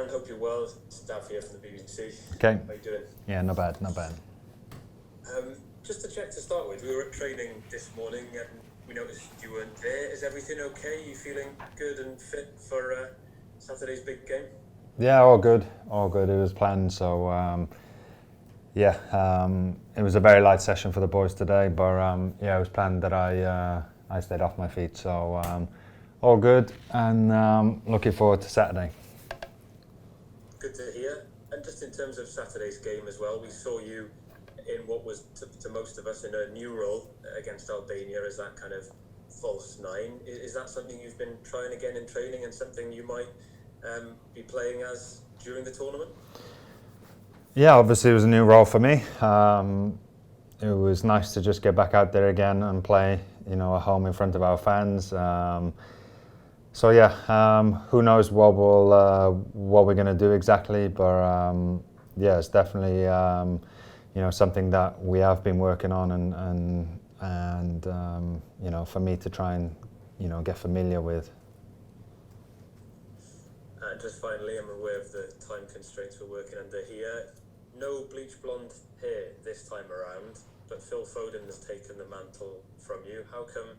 Aaron, hope you're well. Staff here from the BBC. Okay. How are you doing? Yeah, not bad, not bad. Just to check to start with, we were at training this morning and we noticed you weren't there. Is everything okay? You feeling good and fit for Saturday's big game? Yeah, all good, all good. It was planned, so it was a very light session for the boys today, but it was planned that I stayed off my feet, so all good, and looking forward to Saturday. Good to hear. And just in terms of Saturday's game as well, we saw you in what was to most of us in a new role against Albania as that kind of false nine. Is that something you've been trying again in training and something you might be playing as during the tournament? Yeah, obviously it was a new role for me. It was nice to just get back out there again and play, at home in front of our fans. Who knows what we're going to do exactly, but it's definitely something that we have been working on, and for me to try and get familiar with. And just finally, I'm aware of the time constraints we're working under here. No bleach blonde hair this time around, but Phil Foden has taken the mantle from you. How come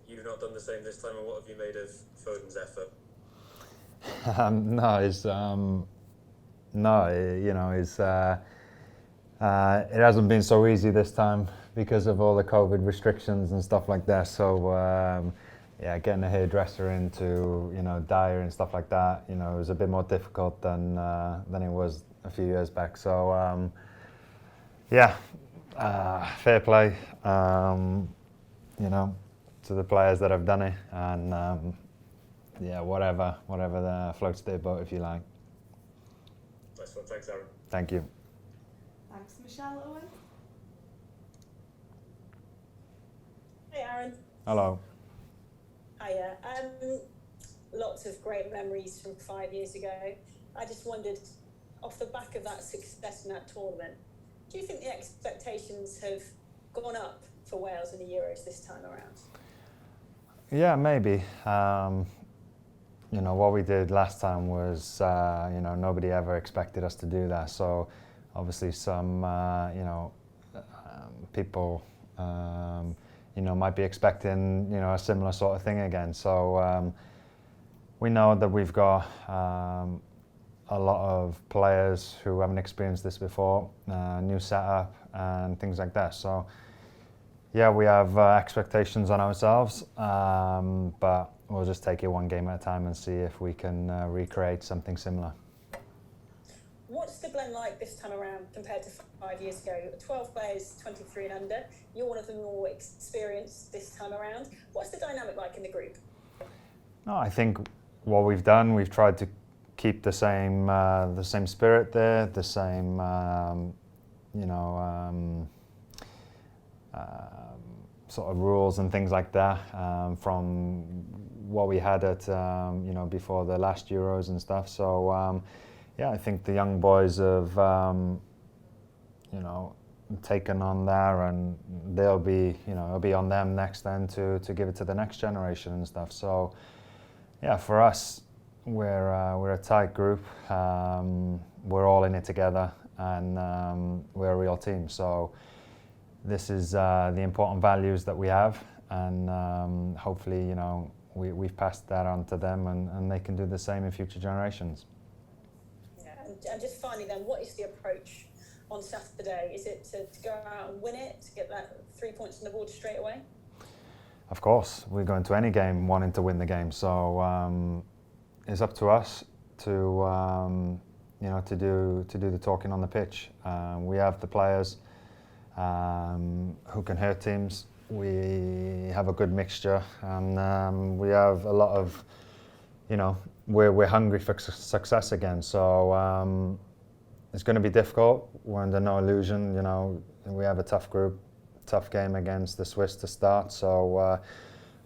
you've not done the same this time, and what have you made of Foden's effort? It hasn't been so easy this time because of all the COVID restrictions and stuff like that. So getting a hairdresser into dye and stuff like that, it was a bit more difficult than it was a few years back. So fair play, to the players that have done it, and whatever floats their boat, if you like. Nice one, thanks, Aaron. Thank you. Thanks, Michelle Owen. Hey, Aaron. Hello. Hiya. Lots of great memories from 5 years ago. I just wondered, off the back of that success in that tournament, do you think the expectations have gone up for Wales in the Euros this time around? Yeah, maybe. What we did last time was, nobody ever expected us to do that. So obviously some, people, might be expecting, a similar sort of thing again. So we know that we've got a lot of players who haven't experienced this before, new setup and things like that. So yeah, we have expectations on ourselves, but we'll just take it one game at a time and see if we can recreate something similar. What's the blend like this time around compared to 5 years ago? 12 players, 23 and under. You're one of the more experienced this time around. What's the dynamic like in the group? No, I think what we've done, we've tried to keep the same spirit there, the same, sort of rules and things like that from what we had at, before the last Euros and stuff. So, I think the young boys have, taken on there, and they'll be, it'll be on them next then to give it to the next generation and stuff. So, yeah, for us, we're a tight group. We're all in it together, and we're a real team. So this is the important values that we have, and hopefully, we've passed that on to them, and they can do the same in future generations. And just finally then, what is the approach on Saturday? Is it to go out and win it, to get that 3 points on the board straight away? Of course, we're going to any game wanting to win the game. So it's up to us to to do the talking on the pitch. We have the players who can hurt teams. We have a good mixture, and we have a lot of, we're hungry for success again. So it's going to be difficult. We're under no illusion. We have a tough group, tough game against the Swiss to start. So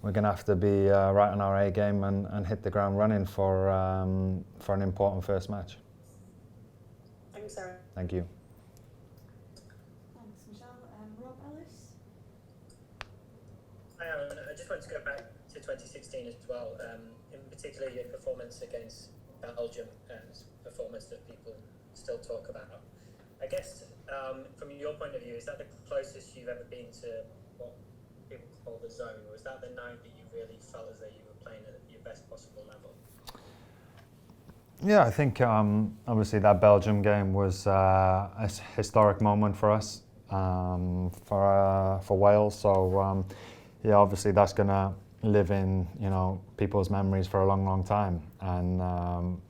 we're going to have to be right on our A game and hit the ground running for an important first match. Thanks, Aaron. Thank you. Thanks, Michelle. Rob Ellis. Hi, Aaron. I just wanted to go back to 2016 as well, in particular your performance against Belgium performance that people still talk about. I guess from your point of view, is that the closest you've ever been to what people call the zone? Was that the night that you really felt as though you were playing at your best possible level? Yeah, I think obviously that Belgium game was a historic moment for us, for Wales. So yeah, obviously that's gonna live in people's memories for a long, long time. And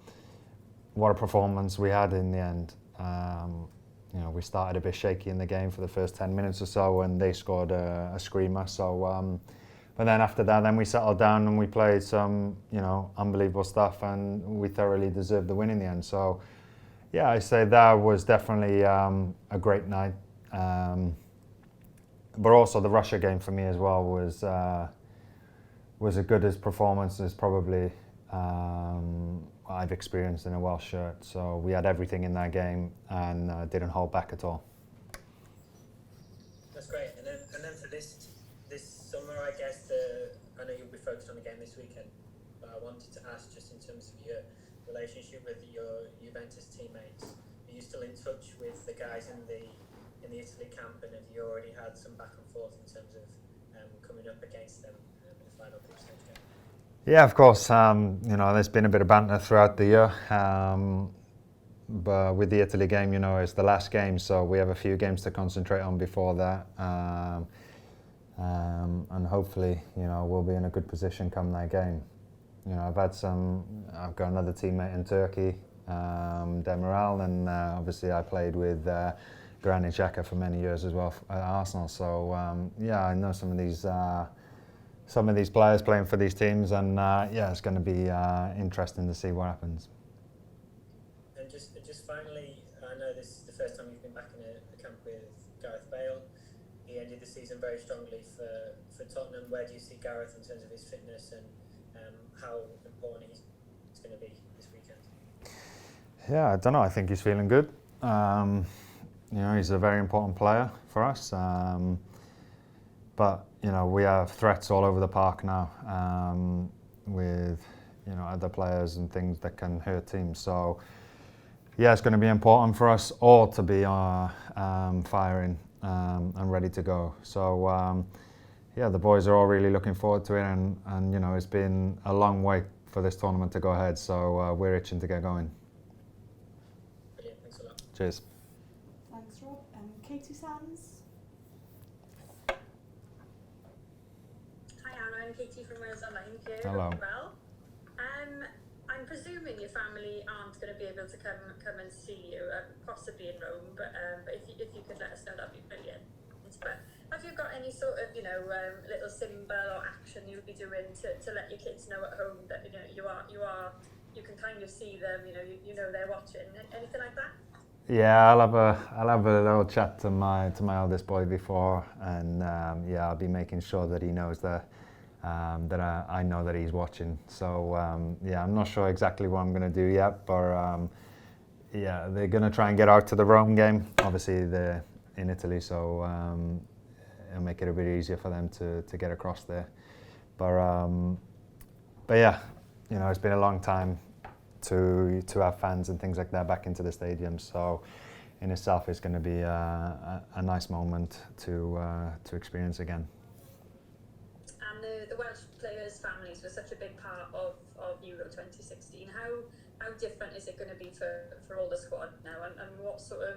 what a performance we had in the end. We started a bit shaky in the game for the first 10 minutes or so, and they scored a screamer. So. But then after that, then we settled down and we played some, unbelievable stuff, and we thoroughly deserved the win in the end. So, yeah, I say that was definitely a great night. But also the Russia game for me as well was as good as performance as probably I've experienced in a Welsh shirt. So we had everything in that game and didn't hold back at all. That's great. And then for this summer, I guess I know you'll be focused on the game this weekend, but I wanted to ask just in terms of your relationship with your Juventus teammates. Are you still in touch with the guys in the Italy camp, and have you already had some back and forth in terms of coming up against them in the final group stage game? Yeah, of course. There's been a bit of banter throughout the year. But with the Italy game, it's the last game, so we have a few games to concentrate on before that. And hopefully, we'll be in a good position come that game. I've got another teammate in Turkey, Demiral, and obviously I played with Granit Xhaka for many years as well at Arsenal. So I know some of these players playing for these teams, and it's going to be interesting to see what happens. And just finally, I know this is the first time you've been back in a camp with Gareth Bale. He ended the season very strongly for Tottenham. Where do you see Gareth in terms of his fitness and how important he's going to be this weekend? Yeah, I don't know. I think he's feeling good. He's a very important player for us. But we have threats all over the park now with other players and things that can hurt teams. So yeah, it's going to be important for us all to be firing and ready to go. So the boys are all really looking forward to it, and it's been a long wait for this tournament to go ahead. So we're itching to get going. Brilliant, thanks a lot. Cheers. Thanks, Rob. Katie Sands. Hi Anna, I'm Katie from Wales Aaron Ramsey. Hello. Well, I'm presuming your family aren't going to be able to come and see you, possibly in Rome. But if you could let us know, that'd be brilliant. But have you got any sort of little symbol or action you would be doing to let your kids know at home that you can kind of see them, they're watching, anything like that? Yeah, I'll have a little chat to my eldest boy before, and I'll be making sure that he knows that I know that he's watching. So I'm not sure exactly what I'm going to do yet, but they're going to try and get out to the Rome game. Obviously they're in Italy, so it'll make it a bit easier for them to get across there. But yeah, it's been a long time to have fans and things like that back into the stadium. So in itself, it's going to be a nice moment to experience again. And the Welsh players' families were such a big part of Euro 2016. How different is it going to be for all the squad now? And what sort of,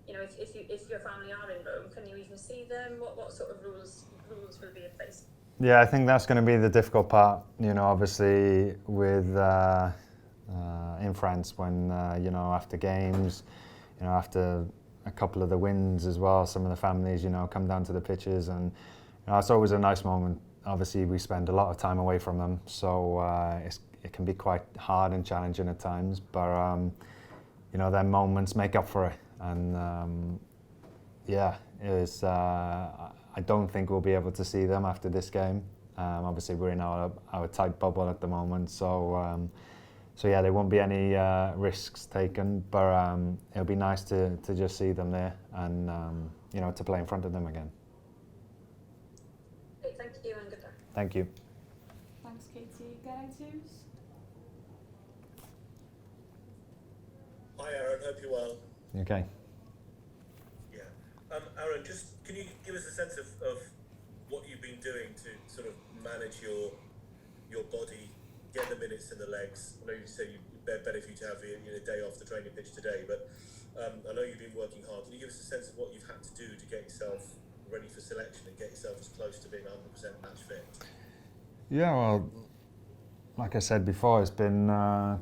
if your family are in Rome, can you even see them? What sort of rules will be in place? Yeah, I think that's going to be the difficult part. Obviously with in France, when after games, after a couple of the wins as well, some of the families come down to the pitches, and it's always a nice moment. Obviously we spend a lot of time away from them, so it can be quite hard and challenging at times, but them moments make up for it. And I don't think we'll be able to see them after this game. Obviously we're in our tight bubble at the moment, so there won't be any risks taken, but it'll be nice to just see them there and to play in front of them again. Great, thank you and good luck. Thank you. Thanks, Katie. Getting twos. Aaron, hope you're well. Okay. Yeah. Aaron, just can you give us a sense of what you've been doing to sort of manage your body, get the minutes in the legs? I know you said better for you to have a day off the training pitch today, but I know you've been working hard. Can you give us a sense of what you've had to do to get yourself ready for selection and get yourself as close to being 100% match fit? Yeah, well, like I said before, it's been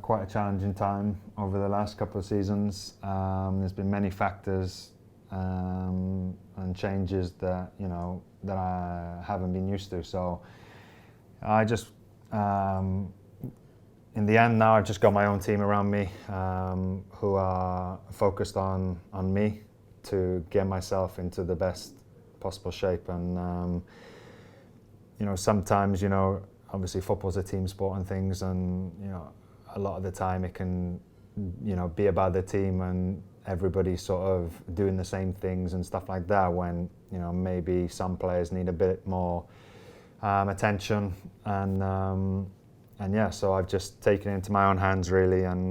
quite a challenging time over the last couple of seasons. There's been many factors and changes that that I haven't been used to. So I just, in the end now, I've just got my own team around me who are focused on me to get myself into the best possible shape. And sometimes obviously football's a team sport and things, and a lot of the time it can be about the team and everybody sort of doing the same things and stuff like that, when maybe some players need a bit more attention. And yeah, so I've just taken it into my own hands really, and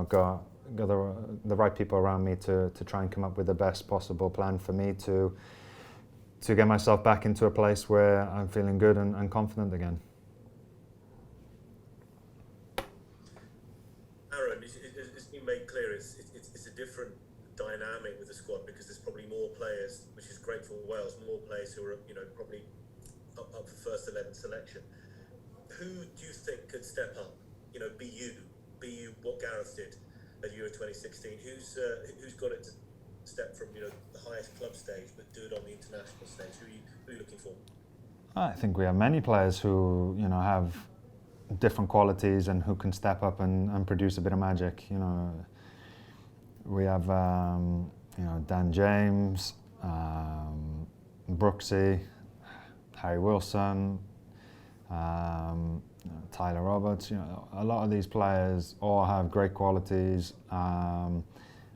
got the right people around me to try and come up with the best possible plan for me to get myself back into a place where I'm feeling good and confident again. Aaron, it's been made clear it's a different dynamic with the squad, because there's probably more players, which is great for Wales, more players who are probably up for first 11 selection. Who do you think could step up? Be you what Gareth did at Euro 2016. Who's got it to step from the highest club stage, but do it on the international stage? Who are you looking for? I think we have many players who have different qualities and who can step up and produce a bit of magic. We have Dan James, Brooksy, Harry Wilson, Tyler Roberts. A lot of these players all have great qualities and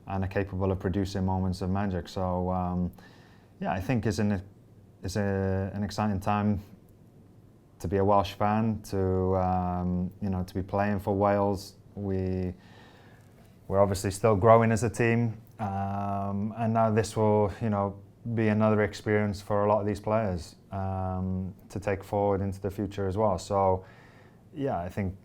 are capable of producing moments of magic. So I think it's an exciting time to be a Welsh fan, to be playing for Wales. We're obviously still growing as a team, and now this will be another experience for a lot of these players to take forward into the future as well. So I think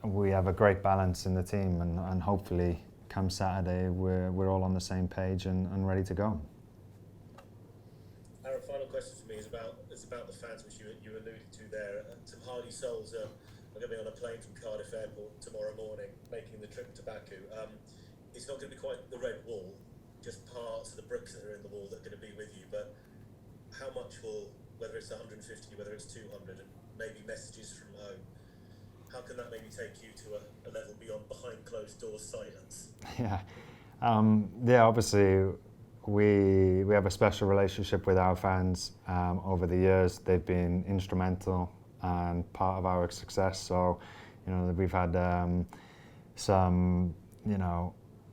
we have a great balance in the team, and hopefully come Saturday we're all on the same page and ready to go. Our final question for me is about the fans, which you alluded to there. Some hardy souls are going to be on a plane from Cardiff Airport tomorrow morning, making the trip to Baku. It's not going to be quite the red wall, just parts of the bricks that are in the wall that are going to be with you. But how much will, whether it's 150, whether it's 200, and maybe messages from home, how can that maybe take you to a level beyond behind closed doors silence? Obviously we have a special relationship with our fans. Over the years they've been instrumental and part of our success. So we've had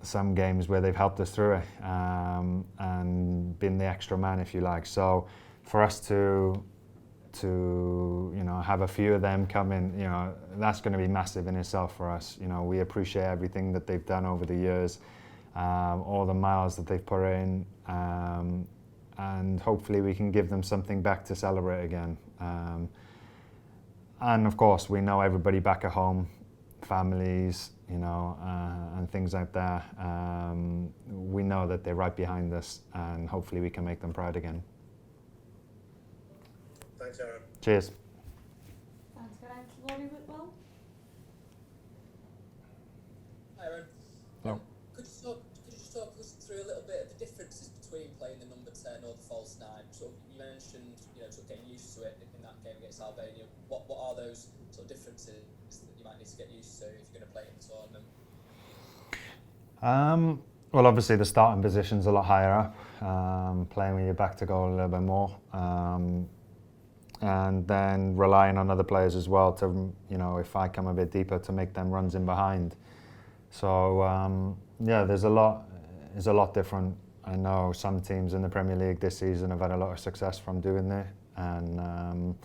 some games where they've helped us through it and been the extra man, if you like. So for us to have a few of them come in, that's going to be massive in itself for us. We appreciate everything that they've done over the years, all the miles that they've put in, and hopefully we can give them something back to celebrate again. And of course we know everybody back at home, families, and things like that. We know that they're right behind us, and hopefully we can make them proud again. Thanks, Aaron. Cheers. Thanks, Geraint. Rory Whitwell. Hi, Aaron. Hello. Could you just talk us through a little bit of the differences between playing the number 10 or the false 9? So you mentioned, sort of getting used to it in that game against Albania. What are those sort of differences that you might need to get used to if you're going to play in the tournament? Well, obviously the starting position's a lot higher up, playing with your back to goal a little bit more, and then relying on other players as well to, if I come a bit deeper, to make them runs in behind. So there's a lot different. I know some teams in the Premier League this season have had a lot of success from doing that, and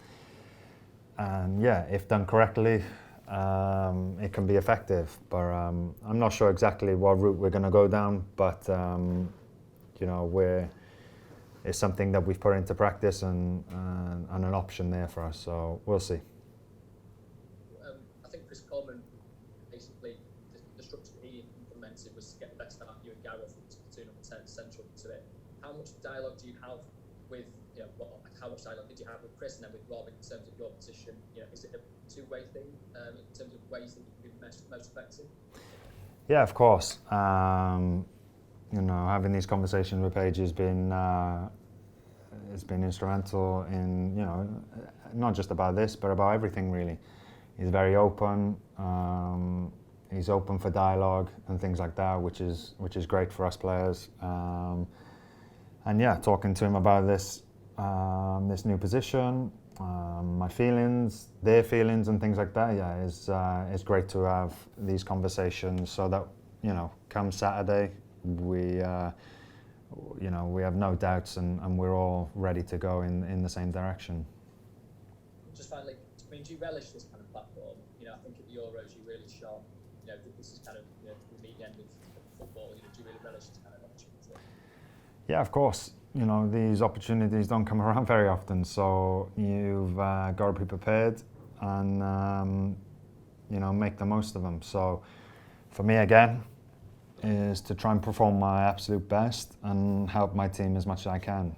if done correctly, it can be effective. But I'm not sure exactly what route we're going to go down. But you know, it's something that we've put into practice and an option there for us. So we'll see. I think Chris Coleman, basically, the structure that he implemented was to get the best out of you and Gareth to platoon number 10 central to it. How much dialogue do you have with, you know, how much dialogue did you have with Chris and then with Rob in terms of your position? You know, is it a two-way thing in terms of ways that you can be most effective? Yeah, of course. You know, having these conversations with Paige has been instrumental in, you know, not just about this, but about everything really. He's very open. He's open for dialogue and things like that, which is great for us players. And yeah, talking to him about this new position, my feelings, their feelings, and things like that. Yeah, it's great to have these conversations so that, you know, come Saturday, we you know, we have no doubts and we're all ready to go in the same direction. Just finally, I mean, do you relish this kind of platform? You know, I think at the Euros you really shone. You know, this is kind of, you know, the meat end of football. You know, do you really relish this kind of opportunity? Yeah, of course. You know, these opportunities don't come around very often, so you've got to be prepared and you know, make the most of them. So for me again, is to try and perform my absolute best and help my team as much as I can.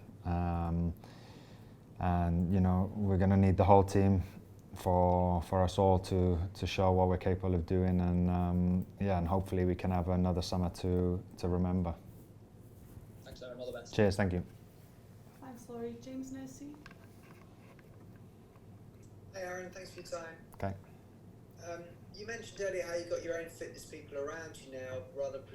And you know, we're going to need the whole team for us all to show what we're capable of doing, and yeah, and hopefully we can have another summer to remember. Thanks, Aaron. All the best. Cheers, thank you. Thanks, Laurie. James Nursey. Hey Aaron, thanks for your time. Okay. You mentioned earlier how you got your own fitness people around you now, rather than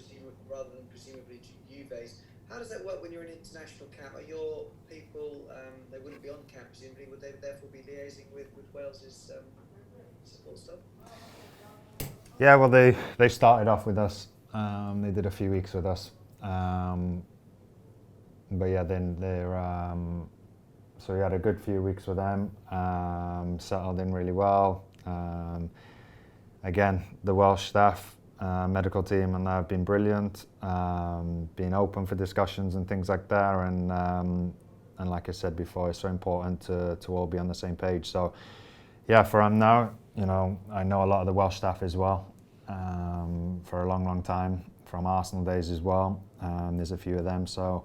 presumably Juve's. How does that work when you're in international camp? Are your people, they wouldn't be on camp presumably, would they therefore be liaising with Wales's support staff? Yeah, well, they started off with us. They did a few weeks with us. But yeah, then they're, so we had a good few weeks with them, settled in really well. Again, the Welsh staff, medical team, and they've been brilliant, being open for discussions and things like that. And like I said before, it's so important to all be on the same page. So yeah, for them now, you know, I know a lot of the Welsh staff as well, for a long, long time, from Arsenal days as well. There's a few of them, so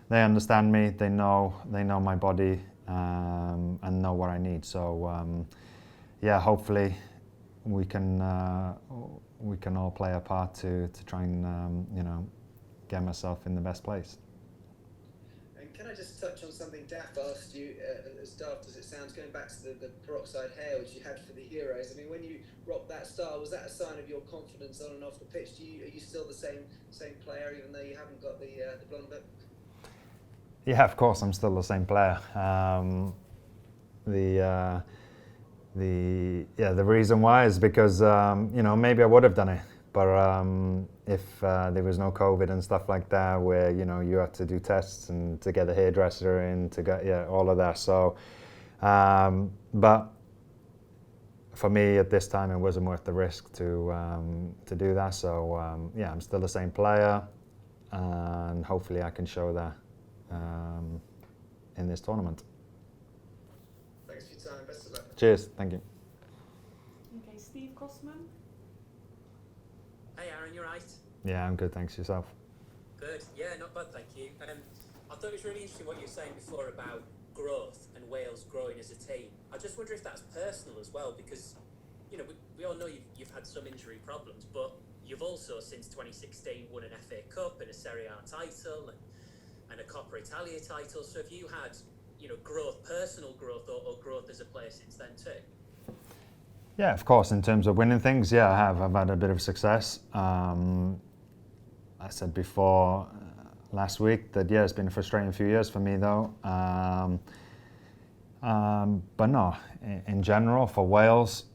they understand me. They know my body, and know what I need. So yeah, hopefully we can all play a part to try and you know, get myself in the best place. And can I just touch on something Daft asked you, as daft as it sounds, going back to the peroxide hair which you had for the Euros. I mean, when you rocked that style, was that a sign of your confidence on and off the pitch? Are you still the same player, even though you haven't got the blonde bit? Yeah, of course, I'm still the same player. The reason why is because you know, maybe I would have done it, but if there was no COVID and stuff like that, where, you know, you had to do tests and to get a hairdresser in, to get all of that. So, but for me at this time, it wasn't worth the risk to do that. So yeah, I'm still the same player, and hopefully I can show that in this tournament. Thanks for your time. Best of luck. Cheers. Thank you. Okay, Steve Cosman. Hey Aaron, you right? Yeah, I'm good. Thanks. Yourself? Good. Yeah, not bad, thank you. I thought it was really interesting what you were saying before about growth and Wales growing as a team. I just wonder if that's personal as well, because, you know, we all know you've had some injury problems, but you've also since 2016 won an FA Cup and a Serie A title and a Coppa Italia title. So have you had, you know, growth, personal growth, or growth as a player since then too? Yeah, of course. In terms of winning things, yeah, I have. I've had a bit of success. I said before last week that, yeah, it's been a frustrating few years for me though. But no, in general, for Wales,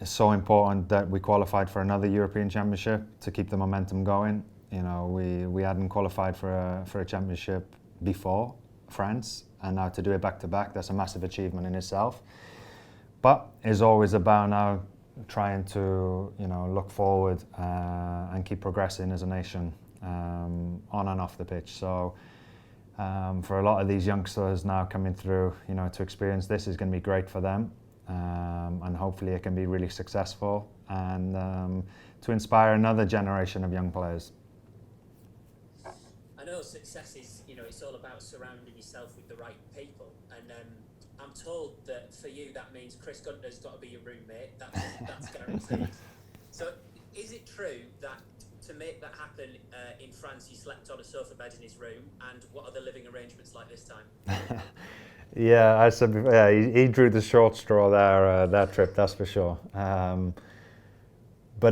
it's so important that we qualified for another European Championship to keep the momentum going. You know, we hadn't qualified for a championship before France, and now to do it back to back, that's a massive achievement in itself. But it's always about now trying to look forward and keep progressing as a nation on and off the pitch. So for a lot of these youngsters now coming through, to experience this is going to be great for them, and hopefully it can be really successful and to inspire another generation of young players. I know success is, it's all about surrounding yourself with the right people, and I'm told that for you that means Chris Gunter's got to be your roommate. That's guaranteed. So, is it true that to make that happen in France, you slept on a sofa bed in his room? And what are the living arrangements like this time? Yeah, I said before, yeah, he drew the short straw there that trip, that's for sure. But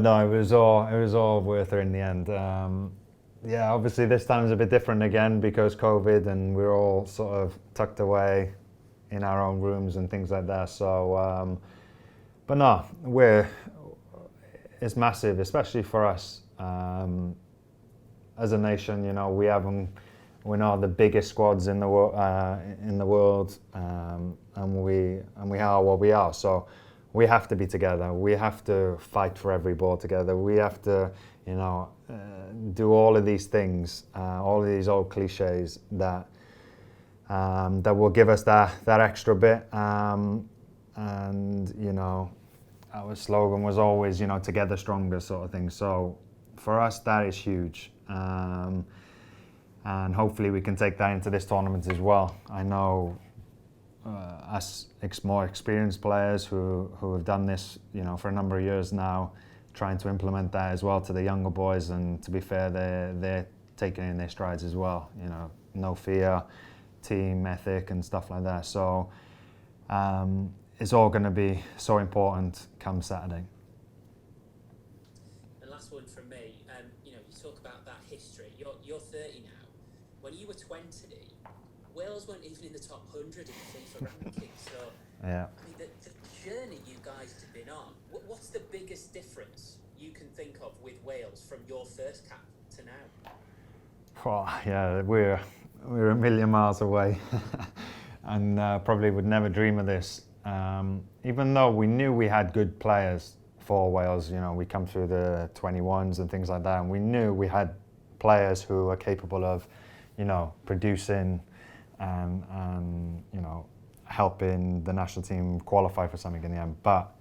no, it was all worth it in the end. Yeah, obviously this time is a bit different again because COVID, and we're all sort of tucked away in our own rooms and things like that. So, but no, it's massive, especially for us as a nation. We're not the biggest squads in the world, and we are what we are. So we have to be together. We have to fight for every ball together. We have to, do all of these things, all of these old cliches that will give us that extra bit. And our slogan was always, together stronger sort of thing. So for us, that is huge. And hopefully we can take that into this tournament as well. I know us more experienced players who have done this, for a number of years now, trying to implement that as well to the younger boys. And to be fair, they're taking it in their strides as well. No fear, team ethic and stuff like that. So it's all going to be so important come Saturday. And last one from me, you talk about that history. You're 30 now. When you were 20, Wales weren't even in the top 100 in the FIFA ranking. So, yeah. I mean, the journey you guys have been on, what's the biggest difference you can think of with Wales from your first cap to now? Oh, yeah, we're a million miles away and probably would never dream of this. Even though we knew we had good players for Wales, we come through the 21s and things like that, and we knew we had players who are capable of, producing and helping the national team qualify for something in the end. But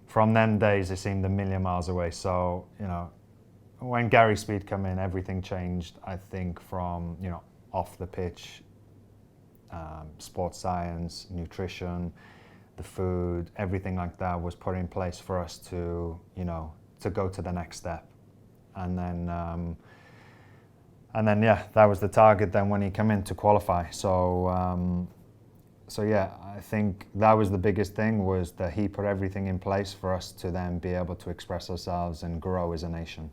from them days, it seemed a million miles away. So, when Gary Speed came in, everything changed, I think, from, off the pitch, sports science, nutrition, the food, everything like that was put in place for us to, to go to the next step. And then, yeah, that was the target then when he came in to qualify. So, yeah, I think that was the biggest thing, was that he put everything in place for us to then be able to express ourselves and grow as a nation.